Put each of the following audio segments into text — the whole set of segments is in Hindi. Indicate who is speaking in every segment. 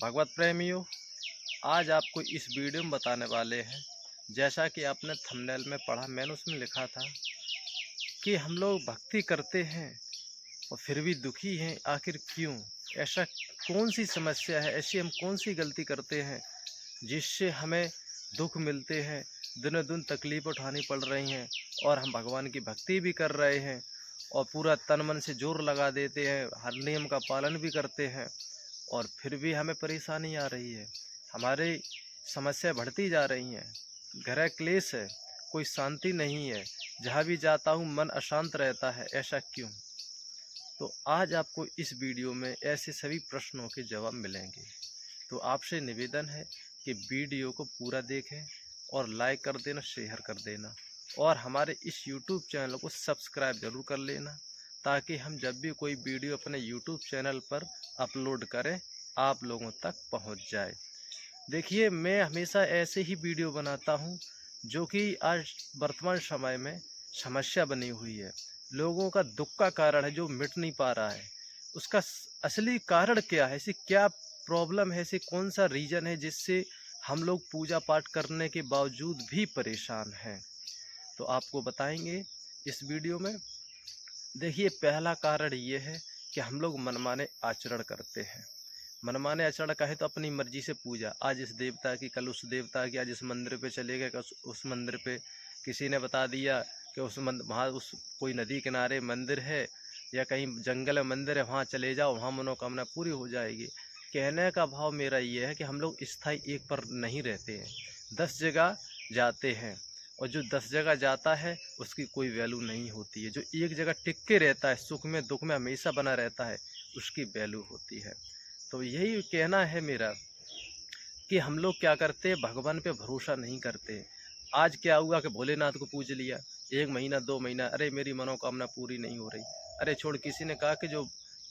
Speaker 1: भगवत प्रेमियों, आज आपको इस वीडियो में बताने वाले हैं, जैसा कि आपने थंबनेल में पढ़ा, मैंने उसमें लिखा था कि हम लोग भक्ति करते हैं और फिर भी दुखी हैं। आखिर क्यों? ऐसा कौन सी समस्या है, ऐसी हम कौन सी गलती करते हैं जिससे हमें दुख मिलते हैं, दिनों दिन तकलीफ उठानी पड़ रही हैं, और हम भगवान की भक्ति भी कर रहे हैं और पूरा तन मन से जोर लगा देते हैं, हर नियम का पालन भी करते हैं, और फिर भी हमें परेशानी आ रही है। हमारी समस्या बढ़ती जा रही हैं, गृह क्लेश है, कोई शांति नहीं है, जहाँ भी जाता हूँ मन अशांत रहता है। ऐसा क्यों? तो आज आपको इस वीडियो में ऐसे सभी प्रश्नों के जवाब मिलेंगे। तो आपसे निवेदन है कि वीडियो को पूरा देखें और लाइक कर देना, शेयर कर देना, और हमारे इस YouTube चैनल को सब्सक्राइब जरूर कर लेना, ताकि हम जब भी कोई वीडियो अपने YouTube चैनल पर अपलोड करें आप लोगों तक पहुंच जाए। देखिए, मैं हमेशा ऐसे ही वीडियो बनाता हूं जो कि आज वर्तमान समय में समस्या बनी हुई है, लोगों का दुख का कारण है जो मिट नहीं पा रहा है। उसका असली कारण क्या है, ऐसी क्या प्रॉब्लम है, ऐसे कौन सा रीजन है जिससे हम लोग पूजा पाठ करने के बावजूद भी परेशान हैं, तो आपको बताएंगे इस वीडियो में। देखिए, पहला कारण ये है कि हम लोग मनमाने आचरण करते हैं। मनमाने आचरण का है तो अपनी मर्जी से पूजा, आज इस देवता की, कल उस देवता की, आज इस मंदिर पे चले गए, कल उस मंदिर पे। किसी ने बता दिया कि वहाँ उस कोई नदी किनारे मंदिर है या कहीं जंगल में मंदिर है, वहाँ चले जाओ, वहाँ मनोकामना पूरी हो जाएगी। कहने का भाव मेरा ये है कि हम लोग स्थायी एक पर नहीं रहते हैं, 10 जगह जाते हैं, और जो 10 जगह जाता है उसकी कोई वैल्यू नहीं होती है। जो एक जगह टिक के रहता है, सुख में दुख में हमेशा बना रहता है, उसकी वैल्यू होती है। तो यही कहना है मेरा कि हम लोग क्या करते हैं, भगवान पे भरोसा नहीं करते। आज क्या हुआ कि भोलेनाथ को पूज लिया, 1 महीना 2 महीना, अरे मेरी मनोकामना पूरी नहीं हो रही। अरे छोड़, किसी ने कहा कि जो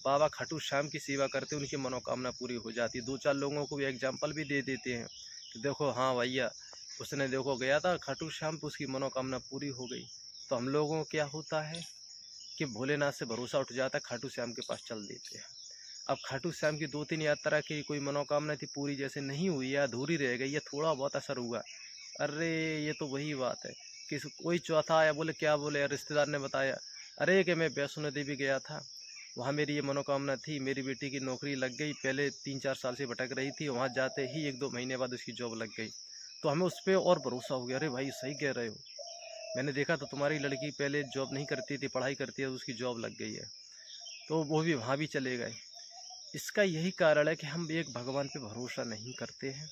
Speaker 1: बाबा खाटू श्याम की सेवा करते उनकी मनोकामना पूरी हो जाती है। 2-4 लोगों को भी एग्जाम्पल भी दे देते हैं कि देखो, हाँ भैया, उसने देखो गया था खाटू श्याम पे, उसकी मनोकामना पूरी हो गई। तो हम लोगों को क्या होता है कि भोलेनाथ से भरोसा उठ जाता है, खाटू श्याम के पास चल देते हैं। अब खाटू श्याम की 2-3 यात्रा की कोई मनोकामना थी, पूरी जैसे नहीं हुई या अधूरी रह गई या थोड़ा बहुत असर हुआ, अरे ये तो वही बात है कि कोई चौथा आया, बोले क्या, बोले रिश्तेदार ने बताया, अरे कि मैं वैष्णो देवी गया था, वहाँ मेरी ये मनोकामना थी, मेरी बेटी की नौकरी लग गई, पहले 3-4 साल से भटक रही थी, वहाँ जाते ही 1-2 महीने बाद उसकी जॉब लग गई। तो हमें उस पर और भरोसा हो गया, अरे भाई सही कह रहे हो, मैंने देखा तो तुम्हारी लड़की पहले जॉब नहीं करती थी, पढ़ाई करती है, उसकी जॉब लग गई है, तो वो भी वहाँ भी चले गए। इसका यही कारण है कि हम एक भगवान पे भरोसा नहीं करते हैं।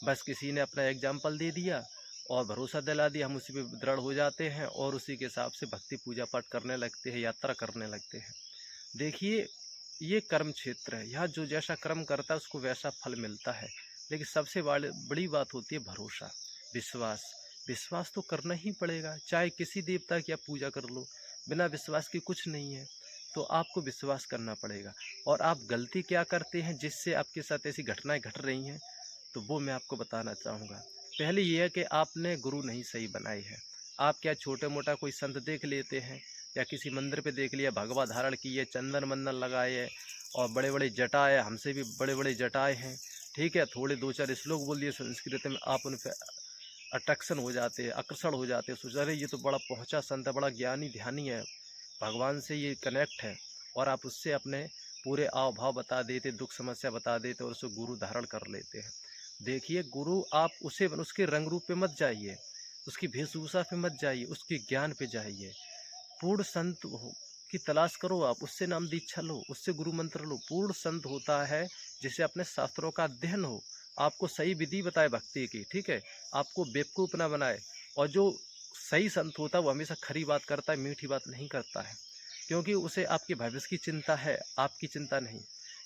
Speaker 1: बस किसी ने अपना एग्जाम्पल दे दिया और भरोसा दिला दिया, हम उसी पे दृढ़ हो जाते हैं और उसी के हिसाब से भक्ति पूजा पाठ करने लगते हैं, यात्रा करने लगते हैं। देखिए, ये कर्म क्षेत्र है, यहाँ जो जैसा कर्म करता है उसको वैसा फल मिलता है, लेकिन सबसे बड़ी बात होती है भरोसा, विश्वास। विश्वास तो करना ही पड़ेगा, चाहे किसी देवता की आप पूजा कर लो, बिना विश्वास के कुछ नहीं है। तो आपको विश्वास करना पड़ेगा। और आप गलती क्या करते हैं जिससे आपके साथ ऐसी घटनाएं घट रही हैं, तो वो मैं आपको बताना चाहूँगा। पहले ये है कि आपने गुरु नहीं सही बनाई है। आप क्या छोटे मोटा कोई संत देख लेते हैं, या किसी मंदिर पे देख लिया, भगवा धारण की है, चंदन मंदन लगाए है, और बड़े बड़े जटाएँ, हमसे भी बड़े बड़े जटाएँ हैं, ठीक है, थोड़े 2-4 श्लोक बोल दिए संस्कृत में, आप उन पर अट्रैक्शन हो जाते हैं, आकर्षण हो जाते हैं, सोच रहे ये तो बड़ा पहुँचा संत है, बड़ा ज्ञानी ध्यानी है, भगवान से ये कनेक्ट है, और आप उससे अपने पूरे आव भाव बता देते, दुख समस्या बता देते, और उसको गुरु धारण कर लेते हैं। देखिए, गुरु आप उसे उसके रंग रूप पे मत जाइए, उसकी वेशभूषा पे मत जाइए, उसके ज्ञान पे जाइए। पूर्ण संत की तलाश करो, आप उससे नाम दीक्षा लो, उससे गुरु मंत्र लो। पूर्ण संत होता है जिसे अपने शास्त्रों का अध्ययन हो, आपको सही विधि बताए भक्ति की, ठीक है, आपको बेवकूफ़ ना बनाए। और जो सही संत होता है वो हमेशा खरी बात करता है, मीठी बात नहीं करता है, क्योंकि उसे आपके भविष्य की चिंता है, आपकी चिंता नहीं।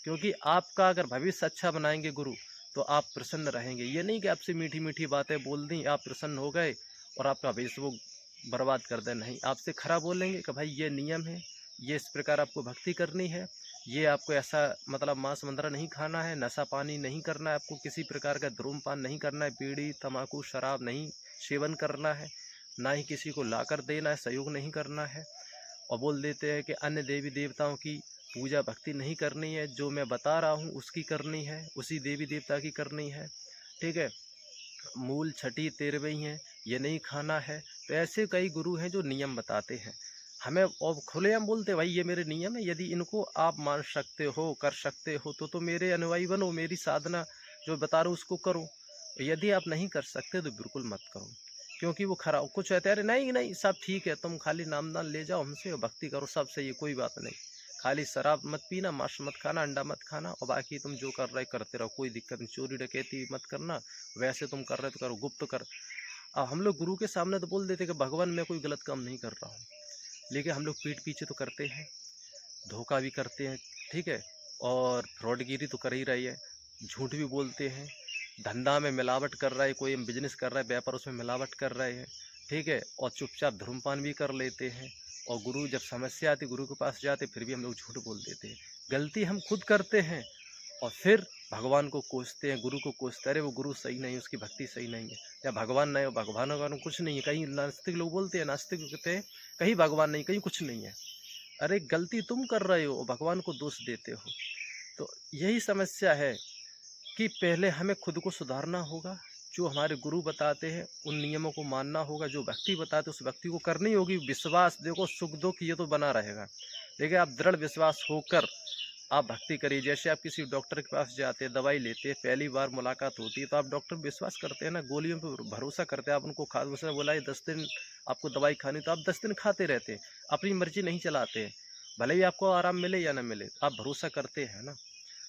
Speaker 1: क्योंकि आपका अगर भविष्य अच्छा बनाएंगे गुरु, तो आप प्रसन्न रहेंगे। ये नहीं कि आपसे मीठी मीठी बातें बोल दी, आप प्रसन्न हो गए और आपका भविष्य वो बर्बाद कर दे। नहीं, आपसे खरा बोलेंगे कि भाई ये नियम है, ये इस प्रकार आपको भक्ति करनी है, ये आपको ऐसा मतलब मांस मंद्रा नहीं खाना है, नशा पानी नहीं करना है, आपको किसी प्रकार का धूम्रपान नहीं करना है, बीड़ी तम्बाकू शराब नहीं सेवन करना है, ना ही किसी को लाकर देना है, सहयोग नहीं करना है। और बोल देते हैं कि अन्य देवी देवताओं की पूजा भक्ति नहीं करनी है, जो मैं बता रहा हूँ उसकी करनी है, उसी देवी देवता की करनी है। ठीक है, मूल छठी तेरहवीं है, ये नहीं खाना है। तो ऐसे कई गुरु हैं जो नियम बताते हैं हमें, और खुलेआम बोलते हैं भाई ये मेरे नियम है, यदि इनको आप मान सकते हो, कर सकते हो तो मेरे अनुयायी बनो, मेरी साधना जो बता रहा हूँ उसको करो। यदि आप नहीं कर सकते तो बिल्कुल मत करो, क्योंकि वो खराब कुछ कहते हैं, अरे नहीं नहीं सब ठीक है, तुम खाली नामदान ले जाओ हमसे और भक्ति करो, सब सही है, कोई बात नहीं, खाली शराब मत पीना, मांस मत खाना, अंडा मत खाना, और बाकी तुम जो कर रहे करते रहो, कोई दिक्कत नहीं, चोरी डकैती मत करना, वैसे तुम कर रहे तो करो, गुप्त कर। अब हम लोग गुरु के सामने तो बोल देते कि भगवान मैं कोई गलत काम नहीं कर रहा हूँ, लेकिन हम लोग पीठ पीछे तो करते हैं, धोखा भी करते हैं। ठीक है, और फ्रॉडगिरी तो कर ही रही है, झूठ भी बोलते हैं, धंधा में मिलावट कर रहा है, कोई बिजनेस कर रहा है व्यापार उसमें मिलावट कर रहे हैं। ठीक है, और चुपचाप धूम्रपान भी कर लेते हैं, और गुरु जब समस्या आती गुरु के पास जाते फिर भी हम लोग झूठ बोल देते हैं। गलती हम खुद करते हैं और फिर भगवान को कोसते हैं, गुरु को कोसते, अरे वो गुरु सही नहीं है, उसकी भक्ति सही नहीं है, या भगवान नहीं हो, भगवान का कुछ नहीं है। कहीं नास्तिक लोग बोलते हैं, नास्तिक कहते हैं कहीं भगवान नहीं, कहीं कुछ नहीं है। अरे गलती तुम कर रहे हो, भगवान को दोष देते हो। तो यही समस्या है कि पहले हमें खुद को सुधारना होगा, जो हमारे गुरु बताते हैं उन नियमों को मानना होगा, जो भक्ति बताते उस भक्ति को करनी होगी। विश्वास देखो, सुख दुख ये तो बना रहेगा, लेकिन आप दृढ़ विश्वास होकर आप भक्ति करिए। जैसे आप किसी डॉक्टर के पास जाते हैं, दवाई लेते हैं, पहली बार मुलाकात होती है तो आप डॉक्टर विश्वास करते हैं ना, गोलियों पर भरोसा करते हैं, आप उनको खा, उसने बोला है 10 दिन आपको दवाई खानी, तो आप 10 दिन खाते रहते हैं, अपनी मर्जी नहीं चलाते हैं, भले ही आपको आराम मिले या ना मिले, आप भरोसा करते हैं ना।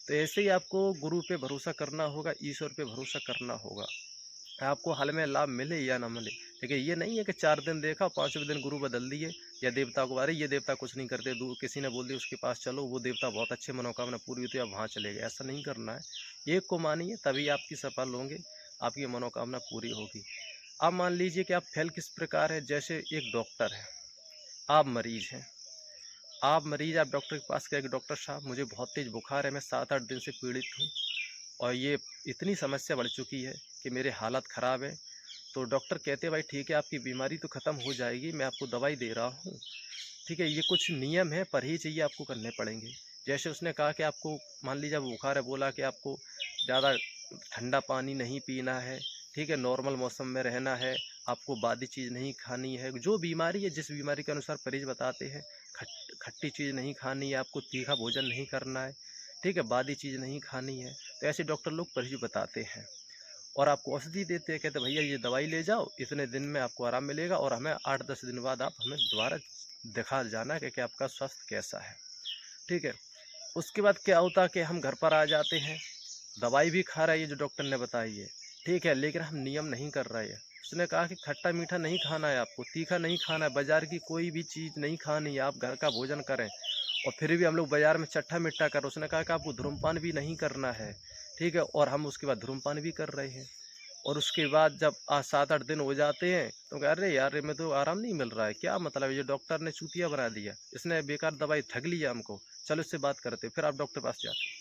Speaker 1: तो ऐसे ही आपको गुरु पे भरोसा करना होगा, ईश्वर पे भरोसा करना होगा, आपको हाल में लाभ मिले या ना मिले। लेकिन ये नहीं है कि 4 दिन देखा 5वें दिन गुरु बदल दिए, या देवता को, अरे ये देवता कुछ नहीं करते, दूर किसी ने बोल दिया उसके पास चलो, वो देवता बहुत अच्छे, मनोकामना पूरी होती है, आप वहाँ चले गए। ऐसा नहीं करना है, एक को मानिए तभी आपकी सफल होंगे, आपकी मनोकामना पूरी होगी। अब मान लीजिए कि आप फेल किस प्रकार है, जैसे एक डॉक्टर है, आप मरीज हैं, आप डॉक्टर के पास गए कि डॉक्टर साहब मुझे बहुत तेज़ बुखार है, मैं 7-8 दिन से पीड़ित हूँ और ये इतनी समस्या बढ़ चुकी है कि मेरे हालत ख़राब है। तो डॉक्टर कहते हैं भाई ठीक है, आपकी बीमारी तो ख़त्म हो जाएगी, मैं आपको दवाई दे रहा हूँ। ठीक है, ये कुछ नियम है, परहेज़ ये आपको करने पड़ेंगे। जैसे उसने कहा कि आपको मान लीजिए बुखार है, बोला कि आपको ज़्यादा ठंडा पानी नहीं पीना है, ठीक है, नॉर्मल मौसम में रहना है, आपको बादी चीज़ नहीं खानी है। जो बीमारी है, जिस बीमारी के अनुसार परहेज़ बताते हैं, खट्टी चीज़ नहीं खानी है, आपको तीखा भोजन नहीं करना है, ठीक है, बादी चीज़ नहीं खानी है। तो ऐसे डॉक्टर लोग परहेज़ बताते हैं और आपको औषधि देते हैं, कहते हैं भैया ये दवाई ले जाओ, इतने दिन में आपको आराम मिलेगा और हमें 8-10 दिन बाद आप हमें दोबारा दिखा जाना कि आपका स्वास्थ्य कैसा है। ठीक है, उसके बाद क्या होता है कि हम घर पर आ जाते हैं, दवाई भी खा रहे हैं जो डॉक्टर ने बताई है, ठीक है, लेकिन हम नियम नहीं कर रहे हैं। उसने कहा कि खट्टा मीठा नहीं खाना है, आपको तीखा नहीं खाना है, बाजार की कोई भी चीज़ नहीं खानी है, आप घर का भोजन करें। और फिर भी हम लोग बाजार में चट्टा मिट्टा कर, उसने कहा कि आपको धूम्रपान भी नहीं करना है, ठीक है, और हम उसके बाद धूम्रपान भी कर रहे हैं। और उसके बाद जब 7-8 दिन हो जाते हैं तो कह अरे यार मैं तो आराम नहीं मिल रहा है, क्या मतलब है, ये डॉक्टर ने चूतिया बना दिया, इसने बेकार दवाई ठग लिया हमको, चलो इससे बात करते। फिर आप डॉक्टर पास जाते,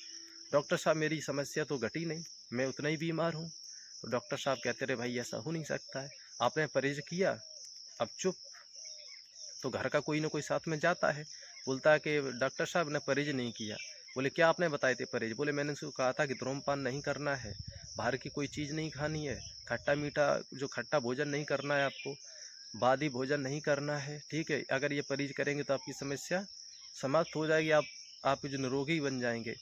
Speaker 1: डॉक्टर साहब मेरी समस्या तो घटी नहीं, मैं उतना ही बीमार हूँ। तो डॉक्टर साहब कहते रहे भाई ऐसा हो नहीं सकता है, आपने परहेज किया, अब चुप। तो घर का कोई ना कोई साथ में जाता है, बोलता है कि डॉक्टर साहब ने परहेज नहीं किया। बोले क्या आपने बताए थे परहेज? बोले मैंने उसको कहा था कि धूम्रपान नहीं करना है, बाहर की कोई चीज़ नहीं खानी है, खट्टा मीठा जो खट्टा भोजन नहीं करना है आपको, बादी भोजन नहीं करना है, ठीक है, अगर ये परहेज करेंगे तो आपकी समस्या समाप्त हो जाएगी, आप जो निरोगी बन जाएंगे।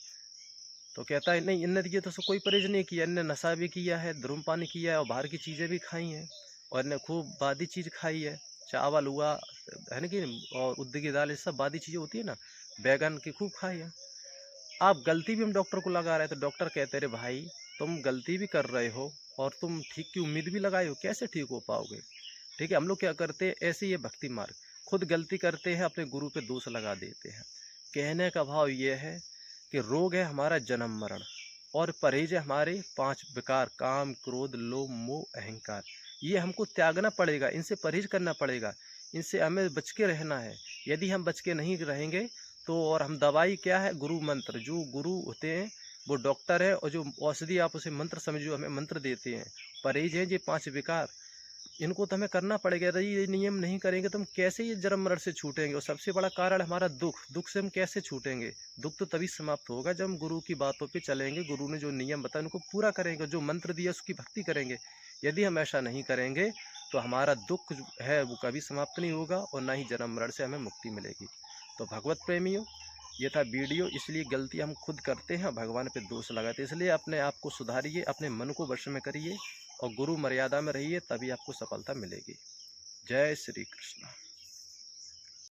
Speaker 1: तो कहता है नहीं, इनने ये तो कोई परहेज नहीं किया, इनने नशा भी किया है, धूम्रपान किया है और बाहर की चीज़ें भी खाई हैं और इन्हें खूब बादी चीज़ खाई है, चावल हुआ है ना कि, और उड़द की दाल, ये सब बादी चीज़ें होती है ना, बैगन की खूब खाई है। आप गलती भी हम डॉक्टर को लगा रहे हैं, तो डॉक्टर कहते रहे भाई तुम गलती भी कर रहे हो और तुम ठीक की उम्मीद भी लगाए हो, कैसे ठीक हो पाओगे। ठीक है, हम लोग क्या करते हैं, ऐसे ये भक्ति मार्ग, खुद गलती करते हैं, अपने गुरु पे दोष लगा देते हैं। कहने का भाव ये है कि रोग है हमारा जन्म मरण और परहेज है हमारे 5 विकार, काम क्रोध लोभ मोह अहंकार। ये हमको त्यागना पड़ेगा, इनसे परहेज करना पड़ेगा, इनसे हमें बच के रहना है। यदि हम बच के नहीं रहेंगे तो, और हम दवाई क्या है, गुरु मंत्र, जो गुरु होते हैं वो डॉक्टर है, और जो औषधि आप उसे मंत्र समझो, हमें मंत्र देते हैं। परहेज है ये 5 विकार, इनको तो हमें करना पड़ेगा। यदि ये नियम नहीं करेंगे तो हम कैसे ये जन्म मरण से छूटेंगे। और सबसे बड़ा कारण हमारा दुख से हम कैसे छूटेंगे। दुख तो तभी समाप्त होगा जब हम गुरु की बातों पे चलेंगे, गुरु ने जो नियम बताए उनको पूरा करेंगे, जो मंत्र दिया उसकी भक्ति करेंगे। यदि हम ऐसा नहीं करेंगे तो हमारा दुख जो है वो कभी समाप्त नहीं होगा और ना ही जन्म मरण से हमें मुक्ति मिलेगी। तो भगवत प्रेमियों, ये था वीडियो। इसलिए गलती हम खुद करते हैं, भगवान पे दोष लगाते हैं। इसलिए अपने आप को सुधारिए, अपने मन को वश में करिए और गुरु मर्यादा में रहिए, तभी आपको सफलता मिलेगी। जय श्री कृष्ण।